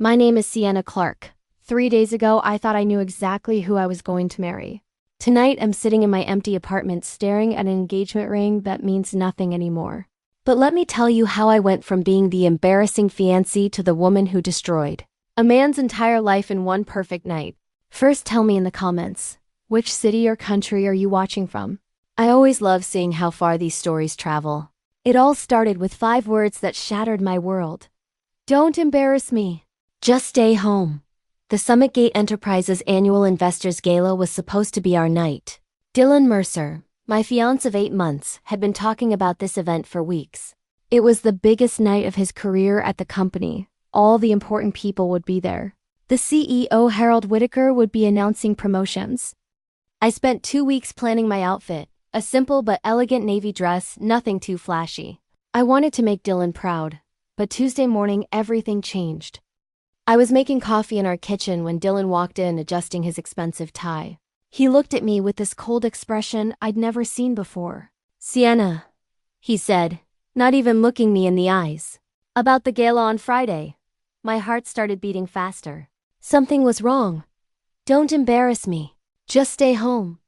My name is Sienna Clark. 3 days ago, I thought I knew exactly who I was going to marry. Tonight, I'm sitting in my empty apartment staring at an engagement ring that means nothing anymore. But let me tell you how I went from being the embarrassing fiancé to the woman who destroyed a man's entire life in one perfect night. First, tell me in the comments, which city or country are you watching from? I always love seeing how far these stories travel. It all started with 5 words that shattered my world. Don't embarrass me. Just stay home. The Summit Gate Enterprises annual Investors Gala was supposed to be our night. Dylan Mercer, my fiancé of 8 months, had been talking about this event for weeks. It was the biggest night of his career at the company. All the important people would be there. The CEO, Harold Whitaker, would be announcing promotions. I spent 2 weeks planning my outfit, a simple but elegant navy dress, nothing too flashy. I wanted to make Dylan proud, but Tuesday morning everything changed. I was making coffee in our kitchen when Dylan walked in adjusting his expensive tie. He looked at me with this cold expression I'd never seen before. "Sienna," he said, not even looking me in the eyes. "About the gala on Friday." My heart started beating faster. Something was wrong. "Don't embarrass me. Just stay home,"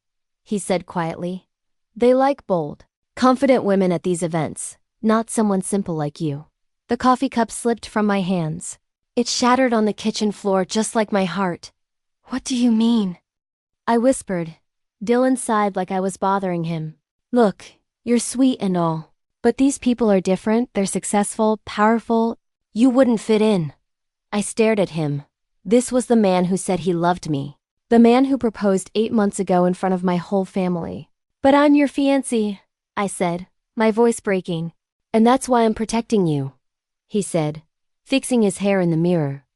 he said quietly. "They like bold, confident women at these events, not someone simple like you." The coffee cup slipped from my hands. It shattered on the kitchen floor just like my heart. "What do you mean?" I whispered. Dylan sighed like I was bothering him. "Look, you're sweet and all, but these people are different. They're successful, powerful. You wouldn't fit in." I stared at him. This was the man who said he loved me. The man who proposed 8 months ago in front of my whole family. "But I'm your fiancé," I said, my voice breaking. "And that's why I'm protecting you," he said, fixing his hair in the mirror.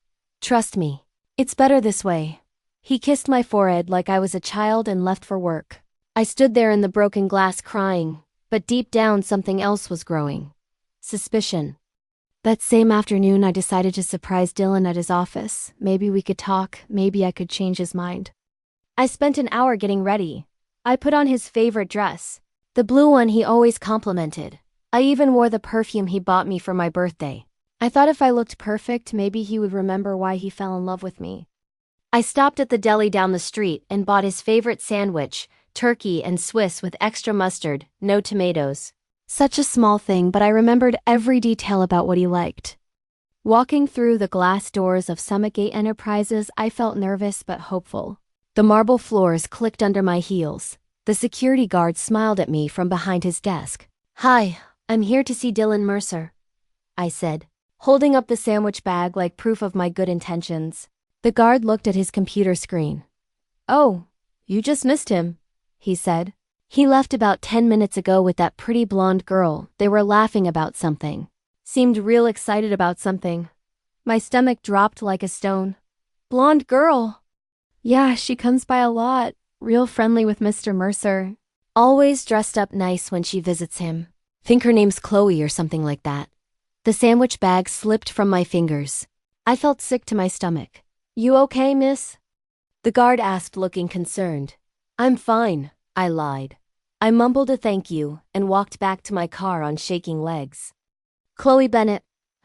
"Trust me. It's better this way." He kissed my forehead like I was a child and left for work. I stood there in the broken glass crying, but deep down something else was growing. Suspicion. That same afternoon I decided to surprise Dylan at his office. Maybe we could talk, maybe I could change his mind. I spent an hour getting ready. I put on his favorite dress, the blue one he always complimented. I even wore the perfume he bought me for my birthday. I thought if I looked perfect, maybe he would remember why he fell in love with me. I stopped at the deli down the street and bought his favorite sandwich, turkey and Swiss with extra mustard, no tomatoes. Such a small thing, but I remembered every detail about what he liked. Walking through the glass doors of Summit Gate Enterprises, I felt nervous but hopeful. The marble floors clicked under my heels. The security guard smiled at me from behind his desk. "Hi, I'm here to see Dylan Mercer," I said, holding up the sandwich bag like proof of my good intentions. The guard looked at his computer screen. "Oh, you just missed him," he said. "He left about 10 minutes ago with that pretty blonde girl. They were laughing about something. Seemed real excited about something." My stomach dropped like a stone. "Blonde girl?" "Yeah, she comes by a lot. Real friendly with Mr. Mercer. Always dressed up nice when she visits him. Think her name's Chloe or something like that." The sandwich bag slipped from my fingers. I felt sick to my stomach. "You okay, miss?" The guard asked, looking concerned. "I'm fine," I lied. I mumbled a thank you and walked back to my car on shaking legs. Chloe Bennett.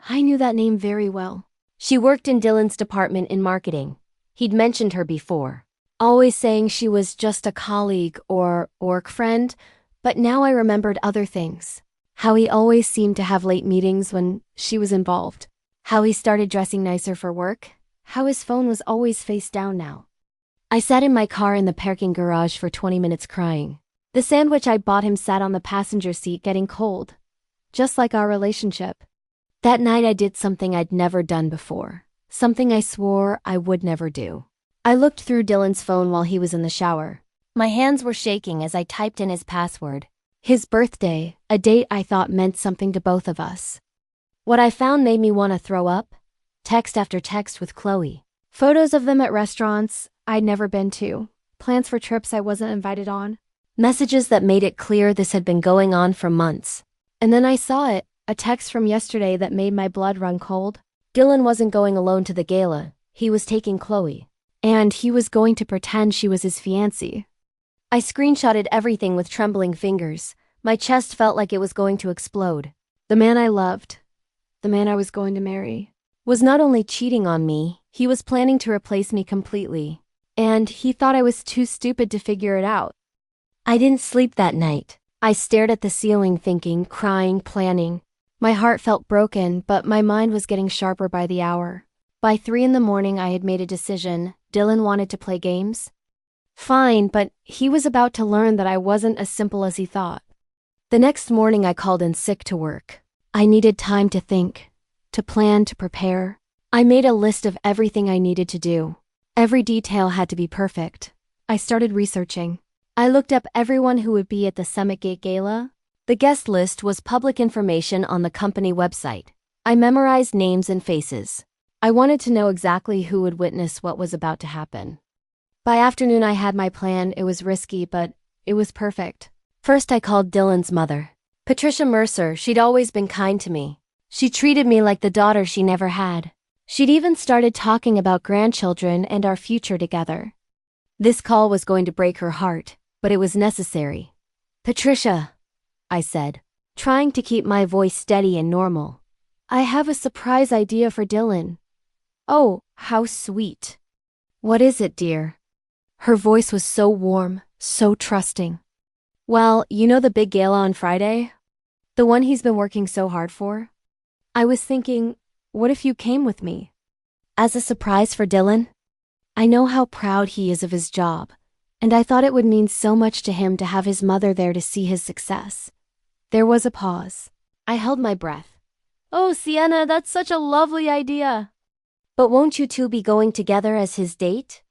I knew that name very well. She worked in Dylan's department in marketing. He'd mentioned her before, always saying she was just a colleague or work friend, but now I remembered other things. How he always seemed to have late meetings when she was involved. How he started dressing nicer for work. How his phone was always face down now. I sat in my car in the parking garage for 20 minutes crying. The sandwich I bought him sat on the passenger seat getting cold. Just like our relationship. That night I did something I'd never done before. Something I swore I would never do. I looked through Dylan's phone while he was in the shower. My hands were shaking as I typed in his password. His birthday, a date I thought meant something to both of us. What I found made me want to throw up. Text after text with Chloe. Photos of them at restaurants I'd never been to. Plans for trips I wasn't invited on. Messages that made it clear this had been going on for months. And then I saw it, a text from yesterday that made my blood run cold. Dylan wasn't going alone to the gala. He was taking Chloe. And he was going to pretend she was his fiancée. I screenshotted everything with trembling fingers. My chest felt like it was going to explode. The man I loved. The man I was going to marry. was not only cheating on me, he was planning to replace me completely. And he thought I was too stupid to figure it out. I didn't sleep that night. I stared at the ceiling thinking, crying, planning. My heart felt broken, but my mind was getting sharper by the hour. By 3 in the morning I had made a decision. Dylan wanted to play games? Fine, but he was about to learn that I wasn't as simple as he thought. The next morning I called in sick to work. I needed time to think, to plan, to prepare. I made a list of everything I needed to do. Every detail had to be perfect. I started researching. I looked up everyone who would be at the Summit Gate Gala. The guest list was public information on the company website. I memorized names and faces. I wanted to know exactly who would witness what was about to happen. By afternoon I had my plan. It was risky, but it was perfect. First I called Dylan's mother. Patricia Mercer. She'd always been kind to me. She treated me like the daughter she never had. She'd even started talking about grandchildren and our future together. This call was going to break her heart, but it was necessary. Patricia, I said, trying to keep my voice steady and normal. I have a surprise idea for Dylan. Oh, how sweet. What is it, dear? Her voice was so warm, so trusting. Well, you know the big gala on Friday? The one he's been working so hard for? I was thinking, what if you came with me? As a surprise for Dylan? I know how proud he is of his job, and I thought it would mean so much to him to have his mother there to see his success. There was a pause. I held my breath. Oh, Sienna, that's such a lovely idea. But won't you two be going together as his date?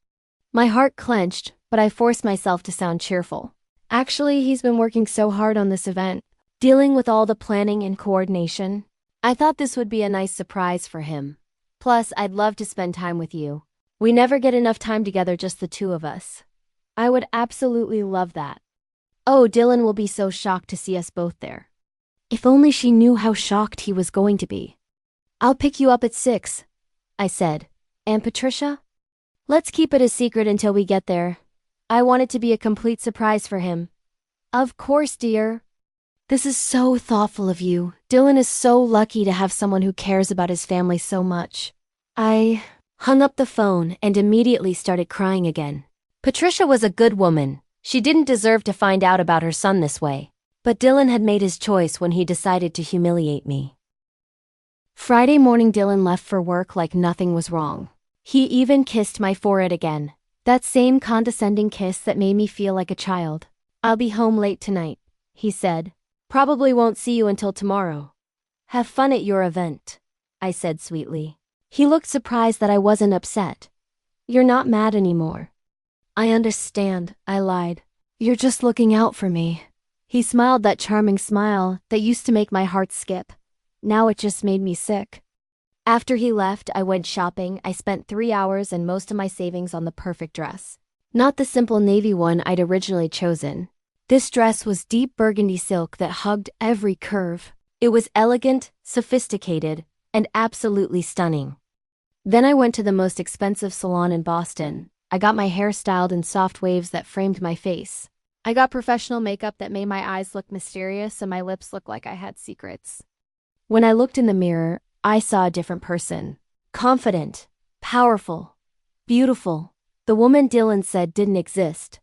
My heart clenched, but I forced myself to sound cheerful. Actually, he's been working so hard on this event, dealing with all the planning and coordination. I thought this would be a nice surprise for him. Plus, I'd love to spend time with you. We never get enough time together, just the two of us. I would absolutely love that. Oh, Dylan will be so shocked to see us both there. If only she knew how shocked he was going to be. I'll pick you up at 6, I said. And Patricia? Let's keep it a secret until we get there. I want it to be a complete surprise for him. Of course, dear. This is so thoughtful of you. Dylan is so lucky to have someone who cares about his family so much. I hung up the phone and immediately started crying again. Patricia was a good woman. She didn't deserve to find out about her son this way. But Dylan had made his choice when he decided to humiliate me. Friday morning, Dylan left for work like nothing was wrong. He even kissed my forehead again. That same condescending kiss that made me feel like a child. I'll be home late tonight, he said. Probably won't see you until tomorrow. Have fun at your event, I said sweetly. He looked surprised that I wasn't upset. You're not mad anymore. I understand, I lied. You're just looking out for me. He smiled that charming smile that used to make my heart skip. Now it just made me sick. After he left, I went shopping. I spent 3 hours and most of my savings on the perfect dress. Not the simple navy one I'd originally chosen. This dress was deep burgundy silk that hugged every curve. It was elegant, sophisticated, and absolutely stunning. Then I went to the most expensive salon in Boston. I got my hair styled in soft waves that framed my face. I got professional makeup that made my eyes look mysterious and my lips look like I had secrets. When I looked in the mirror, I saw a different person. Confident, powerful, beautiful. The woman Dylan said didn't exist.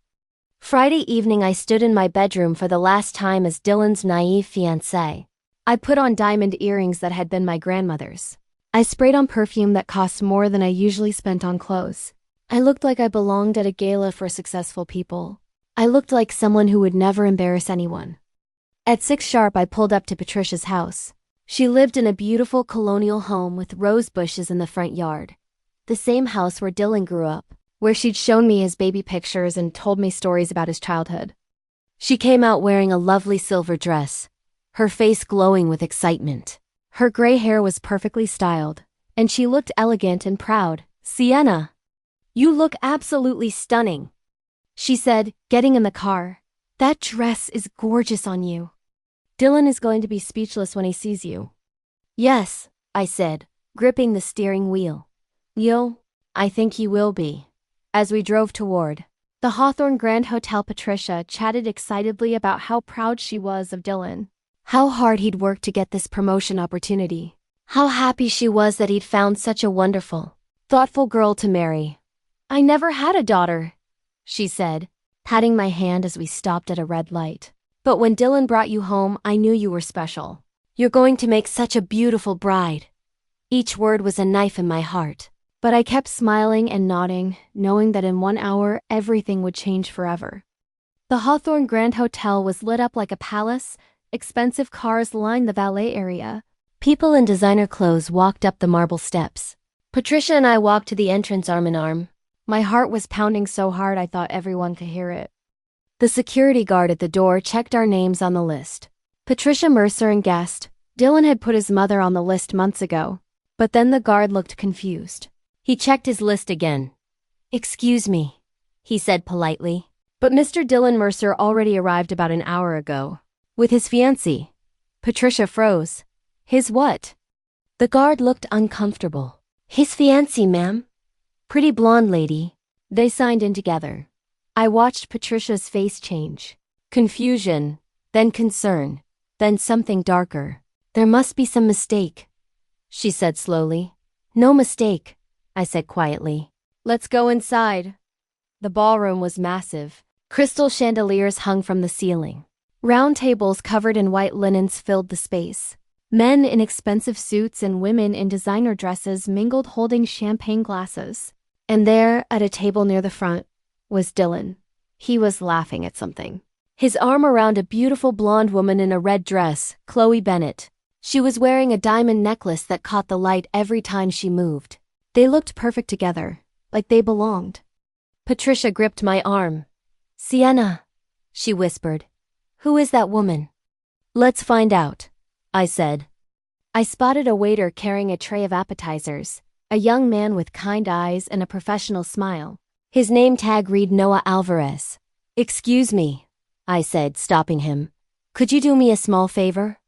Friday evening, I stood in my bedroom for the last time as Dylan's naive fiancé. I put on diamond earrings that had been my grandmother's. I sprayed on perfume that cost more than I usually spent on clothes. I looked like I belonged at a gala for successful people. I looked like someone who would never embarrass anyone. At 6 sharp, I pulled up to Patricia's house. She lived in a beautiful colonial home with rose bushes in the front yard. The same house where Dylan grew up, where she'd shown me his baby pictures and told me stories about his childhood. She came out wearing a lovely silver dress, her face glowing with excitement. Her gray hair was perfectly styled, and she looked elegant and proud. Sienna, you look absolutely stunning, she said, getting in the car. That dress is gorgeous on you. Dylan is going to be speechless when he sees you. Yes, I said, gripping the steering wheel. I think he will be. As we drove toward the Hawthorne Grand Hotel, Patricia chatted excitedly about how proud she was of Dylan, how hard he'd worked to get this promotion opportunity, How happy she was that he'd found such a wonderful, thoughtful girl to marry. "I never had a daughter," she said, patting my hand as we stopped at a red light. "But when Dylan brought you home, I knew you were special. You're going to make such a beautiful bride." Each word was a knife in my heart. But I kept smiling and nodding, knowing that in 1 hour, everything would change forever. The Hawthorne Grand Hotel was lit up like a palace. Expensive cars lined the valet area. People in designer clothes walked up the marble steps. Patricia and I walked to the entrance arm in arm. My heart was pounding so hard I thought everyone could hear it. The security guard at the door checked our names on the list. Patricia Mercer and guest. Dylan had put his mother on the list months ago. But then the guard looked confused. He checked his list again. "Excuse me," he said politely. "But Mr. Dylan Mercer already arrived about an hour ago. With his fiancée." Patricia froze. "His what?" The guard looked uncomfortable. "His fiancée, ma'am. Pretty blonde lady." They signed in together. I watched Patricia's face change. Confusion, then concern, then something darker. "There must be some mistake," she said slowly. "No mistake," I said quietly. "Let's go inside." The ballroom was massive. Crystal chandeliers hung from the ceiling. Round tables covered in white linens filled the space. Men in expensive suits and women in designer dresses mingled holding champagne glasses. And there, at a table near the front, was Dylan. He was laughing at something. His arm around a beautiful blonde woman in a red dress, Chloe Bennett. She was wearing a diamond necklace that caught the light every time she moved. They looked perfect together, like they belonged. Patricia gripped my arm. "Sienna," she whispered. "Who is that woman?" "Let's find out," I said. I spotted a waiter carrying a tray of appetizers, a young man with kind eyes and a professional smile. His name tag read Noah Alvarez. "Excuse me," I said, stopping him. "Could you do me a small favor?"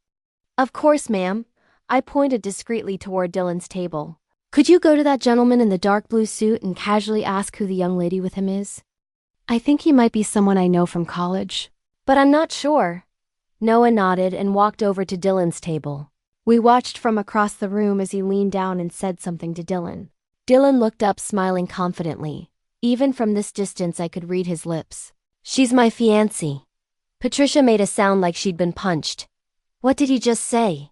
"Of course, ma'am." I pointed discreetly toward Dylan's table. "Could you go to that gentleman in the dark blue suit and casually ask who the young lady with him is? I think he might be someone I know from college, but I'm not sure." Noah nodded and walked over to Dylan's table. We watched from across the room as he leaned down and said something to Dylan. Dylan looked up, smiling confidently. Even from this distance I could read his lips. "She's my fiancée." Patricia made a sound like she'd been punched. "What did he just say?"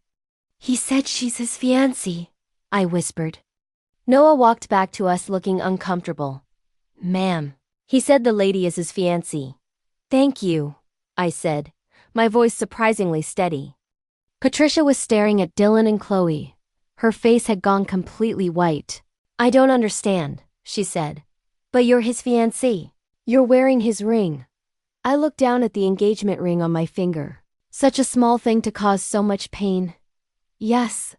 "He said she's his fiancée," I whispered. Noah walked back to us looking uncomfortable. "Ma'am," he said, "the lady is his fiancée." "Thank you," I said, my voice surprisingly steady. Patricia was staring at Dylan and Chloe. Her face had gone completely white. "I don't understand," she said. "But you're his fiancée. You're wearing his ring." I looked down at the engagement ring on my finger. Such a small thing to cause so much pain. "Yes,"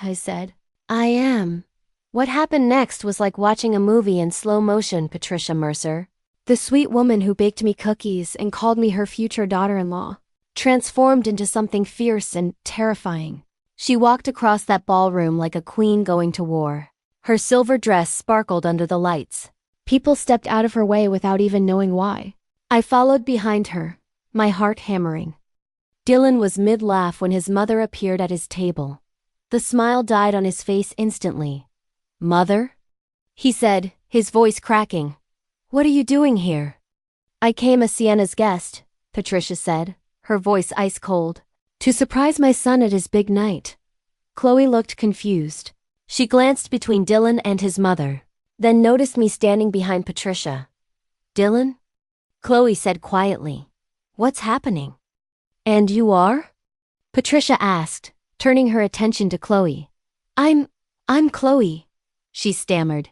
I said. "I am." What happened next was like watching a movie in slow motion. Patricia Mercer, the sweet woman who baked me cookies and called me her future daughter-in-law, transformed into something fierce and terrifying. She walked across that ballroom like a queen going to war. Her silver dress sparkled under the lights. People stepped out of her way without even knowing why. I followed behind her, my heart hammering. Dylan was mid-laugh when his mother appeared at his table. The smile died on his face instantly. "Mother?" he said, his voice cracking. "What are you doing here?" "I came as Sienna's guest," Patricia said, her voice ice cold. "To surprise my son at his big night." Chloe looked confused. She glanced between Dylan and his mother, then noticed me standing behind Patricia. "Dylan?" Chloe said quietly. "What's happening?" "And you are?" Patricia asked, turning her attention to Chloe. I'm Chloe," she stammered.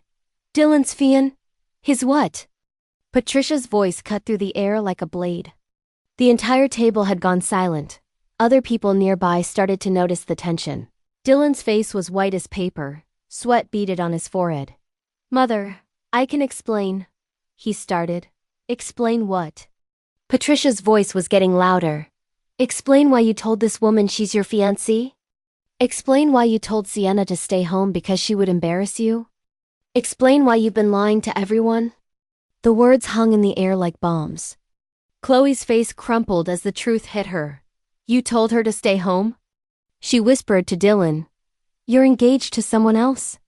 "Dylan's his what?" Patricia's voice cut through the air like a blade. The entire table had gone silent. Other people nearby started to notice the tension. Dylan's face was white as paper. Sweat beaded on his forehead. "Mother, I can explain," he started. "Explain what?" Patricia's voice was getting louder. "Explain why you told this woman she's your fiancée? Explain why you told Sienna to stay home because she would embarrass you? Explain why you've been lying to everyone?" The words hung in the air like bombs. Chloe's face crumpled as the truth hit her. "You told her to stay home?" She whispered to Dylan. You're engaged to someone else?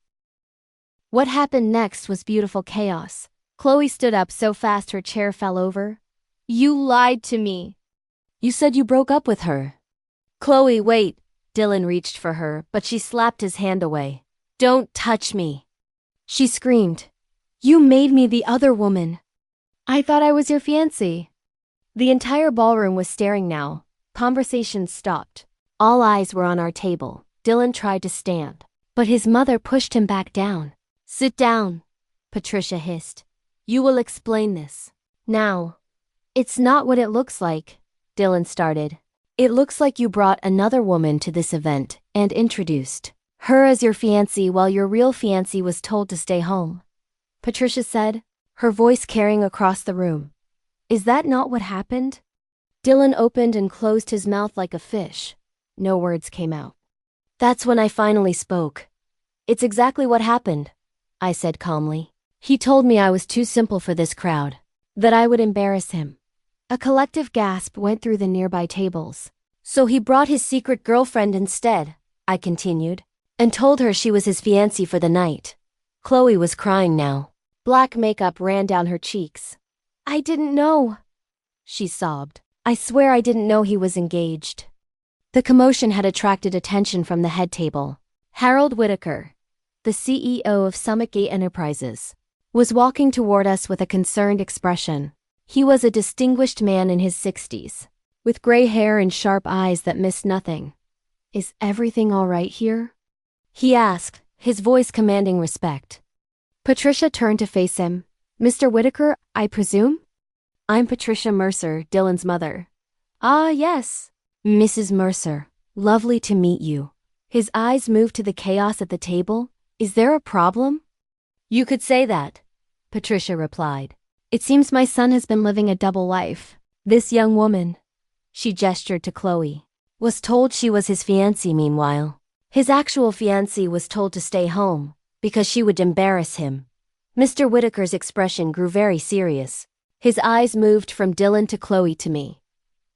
What happened next was beautiful chaos. Chloe stood up so fast her chair fell over. You lied to me. You said you broke up with her. Chloe, wait. Dylan reached for her, but she slapped his hand away. Don't touch me. She screamed. You made me the other woman. I thought I was your fiancé. The entire ballroom was staring now. Conversation stopped. All eyes were on our table. Dylan tried to stand, but his mother pushed him back down. Sit down, Patricia hissed. You will explain this. Now. It's not what it looks like, Dylan started. It looks like you brought another woman to this event and introduced her as your fiancé while your real fiancé was told to stay home, Patricia said, her voice carrying across the room. Is that not what happened? Dylan opened and closed his mouth like a fish. No words came out. That's when I finally spoke. It's exactly what happened, I said calmly. He told me I was too simple for this crowd, that I would embarrass him. A collective gasp went through the nearby tables. So he brought his secret girlfriend instead, I continued, and told her she was his fiancée for the night. Chloe was crying now. Black makeup ran down her cheeks. I didn't know, she sobbed. I swear I didn't know he was engaged. The commotion had attracted attention from the head table. Harold Whitaker, the CEO of Summitgate Enterprises, was walking toward us with a concerned expression. He was a distinguished man in his 60s, with gray hair and sharp eyes that missed nothing. Is everything all right here? He asked, his voice commanding respect. Patricia turned to face him. Mr. Whitaker, I presume? I'm Patricia Mercer, Dylan's mother. Ah, yes. Mrs. Mercer, lovely to meet you. His eyes moved to the chaos at the table. Is there a problem? You could say that, Patricia replied. It seems my son has been living a double life. This young woman, she gestured to Chloe, was told she was his fiancée meanwhile. His actual fiancée was told to stay home, because she would embarrass him. Mr. Whitaker's expression grew very serious. His eyes moved from Dylan to Chloe to me.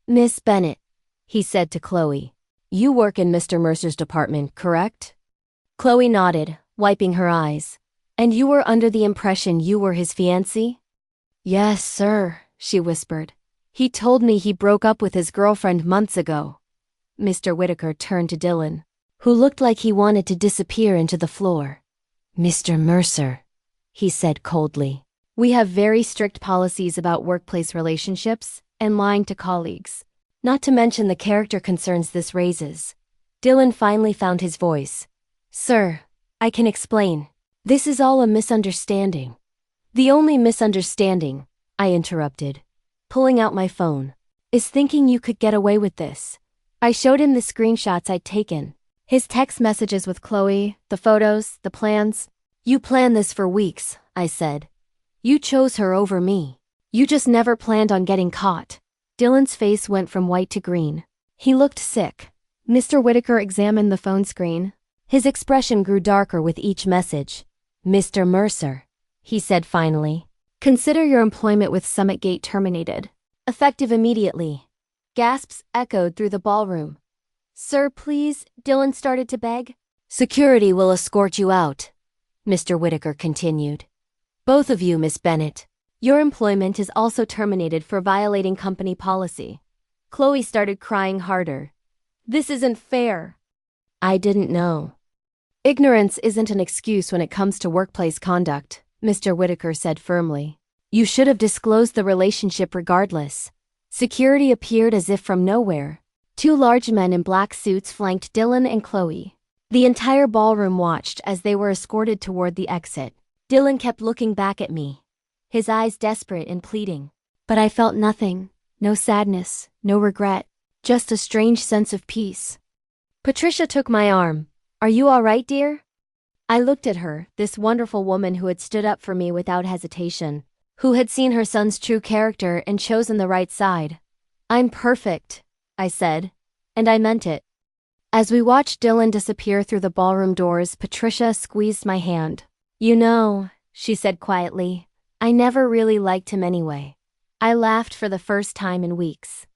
Miss Bennett, he said to Chloe, you work in Mr. Mercer's department, correct? Chloe nodded, wiping her eyes. And you were under the impression you were his fiancée? Yes, sir, she whispered. He told me he broke up with his girlfriend months ago. Mr. Whitaker turned to Dylan, who looked like he wanted to disappear into the floor. Mr. Mercer, he said coldly. We have very strict policies about workplace relationships and lying to colleagues, not to mention the character concerns this raises. Dylan finally found his voice. Sir, I can explain. This is all a misunderstanding. The only misunderstanding, I interrupted, pulling out my phone, is thinking you could get away with this. I showed him the screenshots I'd taken, his text messages with Chloe, the photos, the plans. You planned this for weeks, I said. You chose her over me. You just never planned on getting caught. Dylan's face went from white to green. He looked sick. Mr. Whitaker examined the phone screen. His expression grew darker with each message. Mr. Mercer, he said finally, consider your employment with Summitgate terminated. Effective immediately. Gasps echoed through the ballroom. Sir, please, Dylan started to beg. Security will escort you out, Mr. Whitaker continued. Both of you, Miss Bennett. Your employment is also terminated for violating company policy. Chloe started crying harder. This isn't fair. I didn't know. Ignorance isn't an excuse when it comes to workplace conduct, Mr. Whitaker said firmly. You should have disclosed the relationship regardless. Security appeared as if from nowhere. Two large men in black suits flanked Dylan and Chloe. The entire ballroom watched as they were escorted toward the exit. Dylan kept looking back at me, his eyes desperate and pleading. But I felt nothing, no sadness, no regret, just a strange sense of peace. Patricia took my arm. Are you all right, dear? I looked at her, this wonderful woman who had stood up for me without hesitation, who had seen her son's true character and chosen the right side. I'm perfect, I said, and I meant it. As we watched Dylan disappear through the ballroom doors, Patricia squeezed my hand. You know, she said quietly, I never really liked him anyway. I laughed for the first time in weeks.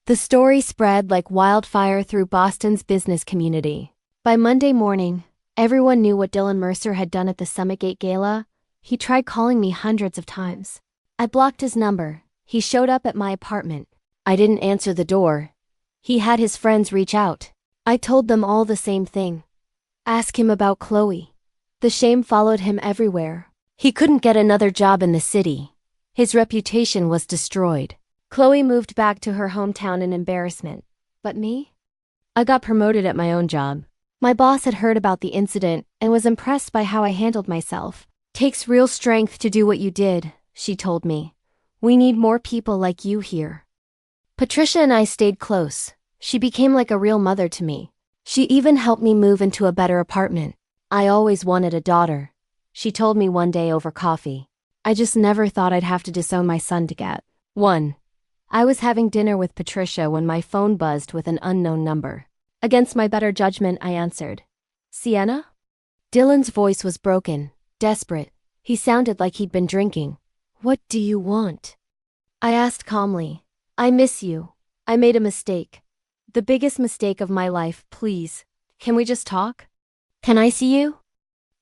The story spread like wildfire through Boston's business community. By Monday morning, Everyone knew what Dylan Mercer had done at the Summitgate Gala. He tried calling me hundreds of times. I blocked his number. He showed up at my apartment. I didn't answer the door. He had his friends reach out. I told them all the same thing. Ask him about Chloe. The shame followed him everywhere. He couldn't get another job in the city. His reputation was destroyed. Chloe moved back to her hometown in embarrassment. But me? I got promoted at my own job. My boss had heard about the incident and was impressed by how I handled myself. Takes real strength to do what you did, she told me. We need more people like you here. Patricia and I stayed close. She became like a real mother to me. She even helped me move into a better apartment. I always wanted a daughter, she told me one day over coffee. I just never thought I'd have to disown my son to get one. I was having dinner with Patricia when my phone buzzed with an unknown number. Against my better judgment, I answered. Sienna? Dylan's voice was broken, desperate. He sounded like he'd been drinking. What do you want? I asked calmly. I miss you. I made a mistake. The biggest mistake of my life, please. Can we just talk? Can I see you?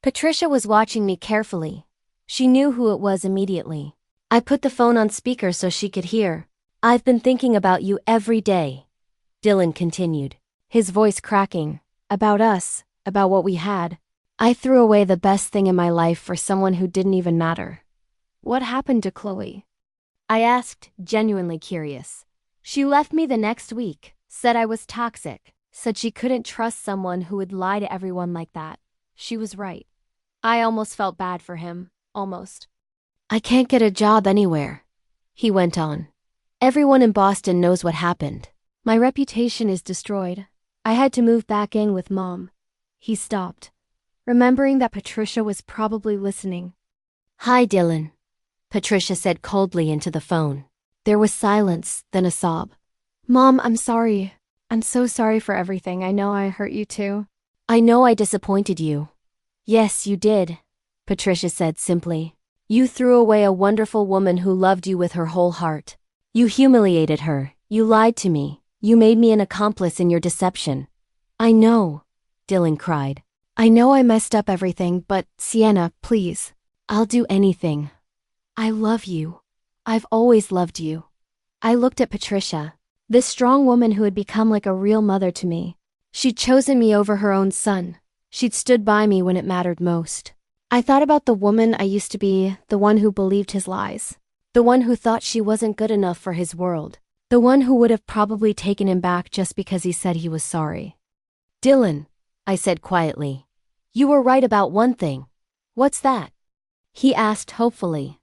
Patricia was watching me carefully. She knew who it was immediately. I put the phone on speaker so she could hear. I've been thinking about you every day, Dylan continued, his voice cracking. About us, about what we had. I threw away the best thing in my life for someone who didn't even matter. What happened to Chloe? I asked, genuinely curious. She left me the next week, said I was toxic, said she couldn't trust someone who would lie to everyone like that. She was right. I almost felt bad for him, almost. I can't get a job anywhere, he went on. Everyone in Boston knows what happened. My reputation is destroyed. I had to move back in with Mom. He stopped, remembering that Patricia was probably listening. Hi, Dylan, Patricia said coldly into the phone. There was silence, then a sob. Mom, I'm sorry. I'm so sorry for everything. I know I hurt you too. I know I disappointed you. Yes, you did, Patricia said simply. You threw away a wonderful woman who loved you with her whole heart. You humiliated her. You lied to me. You made me an accomplice in your deception. I know, Dylan cried. I know I messed up everything, but Sienna, please. I'll do anything. I love you. I've always loved you. I looked at Patricia, this strong woman who had become like a real mother to me. She'd chosen me over her own son. She'd stood by me when it mattered most. I thought about the woman I used to be, the one who believed his lies. The one who thought she wasn't good enough for his world. The one who would have probably taken him back just because he said he was sorry. Dylan, I said quietly. You were right about one thing. What's that? He asked hopefully.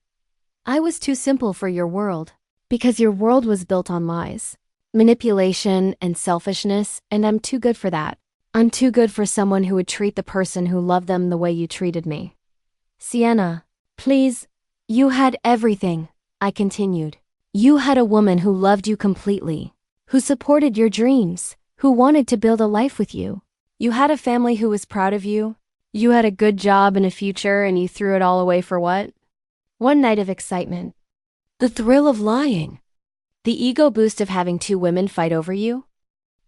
I was too simple for your world. Because your world was built on lies, manipulation, and selfishness, and I'm too good for that. I'm too good for someone who would treat the person who loved them the way you treated me. Sienna, please. You had everything, I continued. You had a woman who loved you completely, who supported your dreams, who wanted to build a life with you. You had a family who was proud of you. You had a good job and a future, and you threw it all away for what? One night of excitement. The thrill of lying. The ego boost of having two women fight over you?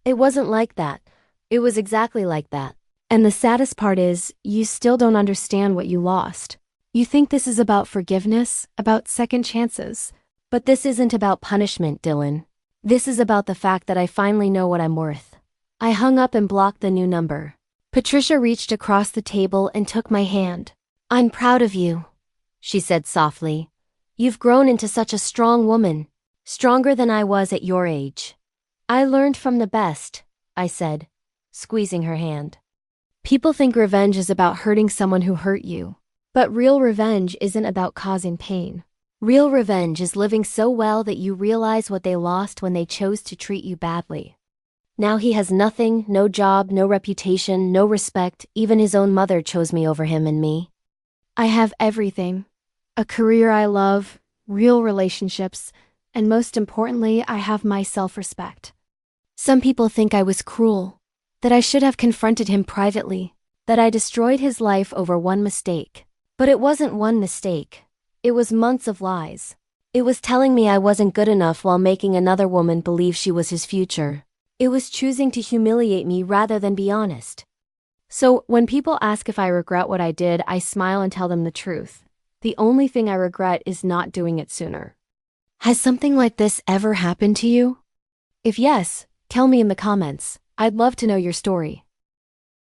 It wasn't like that. It was exactly like that. And the saddest part is, you still don't understand what you lost. You think this is about forgiveness, about second chances. But this isn't about punishment, Dylan. This is about the fact that I finally know what I'm worth. I hung up and blocked the new number. Patricia reached across the table and took my hand. I'm proud of you, she said softly. You've grown into such a strong woman, stronger than I was at your age. I learned from the best, I said, squeezing her hand. People think revenge is about hurting someone who hurt you. But real revenge isn't about causing pain. Real revenge is living so well that you realize what they lost when they chose to treat you badly. Now he has nothing, no job, no reputation, no respect. Even his own mother chose me over him and me. I have everything. A career I love, real relationships, and most importantly, I have my self-respect. Some people think I was cruel, that I should have confronted him privately, that I destroyed his life over one mistake. But it wasn't one mistake. It was months of lies. It was telling me I wasn't good enough while making another woman believe she was his future. It was choosing to humiliate me rather than be honest. So, when people ask if I regret what I did, I smile and tell them the truth. The only thing I regret is not doing it sooner. Has something like this ever happened to you? If yes, tell me in the comments. I'd love to know your story.